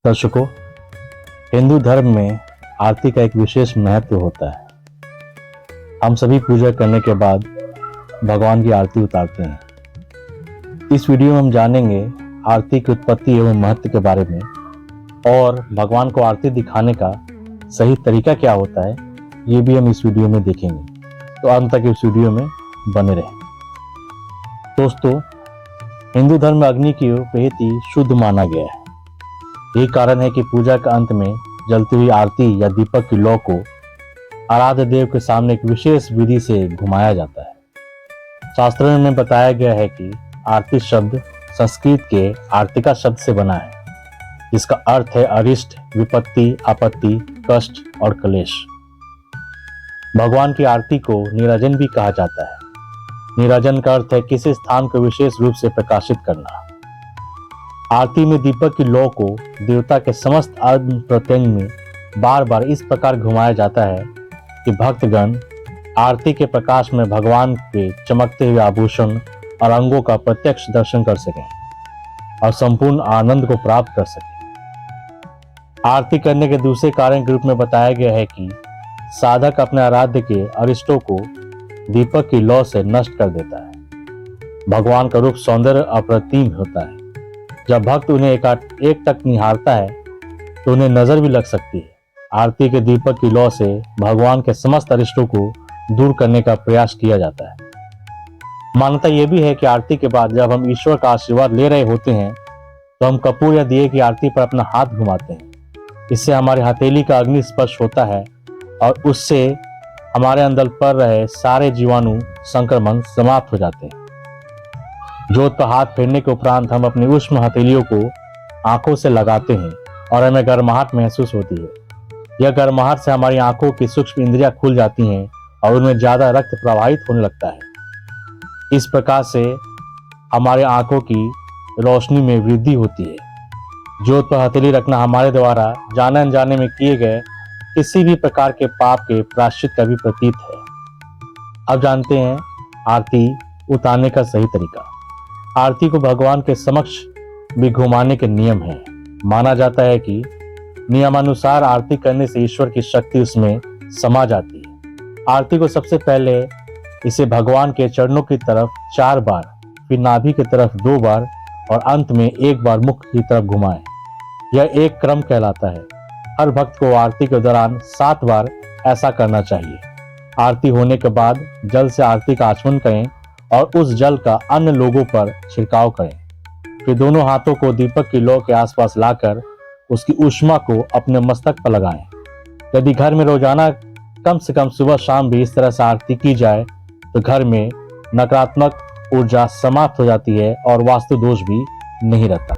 दर्शकों, हिंदू धर्म में आरती का एक विशेष महत्व होता है। हम सभी पूजा करने के बाद भगवान की आरती उतारते हैं। इस वीडियो में हम जानेंगे आरती की उत्पत्ति एवं महत्व के बारे में और भगवान को आरती दिखाने का सही तरीका क्या होता है, ये भी हम इस वीडियो में देखेंगे। तो अंत तक इस वीडियो में बने रहें। दोस्तों, हिंदू धर्म में अग्नि की प्रहति शुद्ध माना गया है। यही कारण है कि पूजा के अंत में जलती हुई आरती या दीपक की लौ को आराध्य देव के सामने एक विशेष विधि से घुमाया जाता है। शास्त्रों में बताया गया है कि आरती शब्द संस्कृत के आर्तिका शब्द से बना है, जिसका अर्थ है अरिष्ट, विपत्ति, आपत्ति, कष्ट और क्लेश। भगवान की आरती को नीराजन भी कहा जाता है। नीराजन का अर्थ है किसी स्थान को विशेष रूप से प्रकाशित करना। आरती में दीपक की लौ को देवता के समस्त अंग प्रत्यंग में बार बार इस प्रकार घुमाया जाता है कि भक्तगण आरती के प्रकाश में भगवान के चमकते हुए आभूषण और अंगों का प्रत्यक्ष दर्शन कर सकें और संपूर्ण आनंद को प्राप्त कर सकें। आरती करने के दूसरे कारण के रूप में बताया गया है कि साधक अपने आराध्य के अरिष्टों को दीपक की लौ से नष्ट कर देता है। भगवान का रूप सौंदर्य अप्रतिम होता है। जब भक्त उन्हें एक टक निहारता है तो उन्हें नजर भी लग सकती है। आरती के दीपक की लौ से भगवान के समस्त अरिष्टों को दूर करने का प्रयास किया जाता है। मान्यता यह भी है कि आरती के बाद जब हम ईश्वर का आशीर्वाद ले रहे होते हैं तो हम कपूर या दिए की आरती पर अपना हाथ घुमाते हैं। इससे हमारी हथेली का अग्नि स्पर्श होता है और उससे हमारे अंदर पड़ रहे सारे जीवाणु संक्रमण समाप्त हो जाते हैं। जोत पर हाथ फेरने के उपरांत हम अपनी उष्ण हथेलियों को आंखों से लगाते हैं और हमें गर्माहट महसूस होती है। यह गर्माहट से हमारी आंखों की सूक्ष्म इंद्रियां खुल जाती हैं और उनमें ज्यादा रक्त प्रवाहित होने लगता है। इस प्रकार से हमारे आंखों की रोशनी में वृद्धि होती है। जोत पर हथेली रखना हमारे द्वारा जाने अनजाने में किए गए किसी भी प्रकार के पाप के प्रायश्चित का भी प्रतीक है। अब जानते हैं आरती उतारने का सही तरीका। आरती को भगवान के समक्ष भी घुमाने के नियम हैं। माना जाता है कि नियमानुसार आरती करने से ईश्वर की शक्ति उसमें समा जाती है। आरती को सबसे पहले इसे भगवान के चरणों की तरफ 4 बार, फिर नाभि की तरफ 2 बार और अंत में 1 बार मुख की तरफ घुमाएं। यह एक क्रम कहलाता है। हर भक्त को आरती के दौरान 7 बार ऐसा करना चाहिए। आरती होने के बाद जल से आरती का आचमन करें और उस जल का अन्य लोगों पर छिड़काव करें। फिर दोनों हाथों को दीपक की लौ के आसपास लाकर उसकी ऊष्मा को अपने मस्तक पर लगाएं। यदि घर में रोजाना कम से कम सुबह शाम भी इस तरह से आरती की जाए तो घर में नकारात्मक ऊर्जा समाप्त हो जाती है और वास्तु दोष भी नहीं रहता।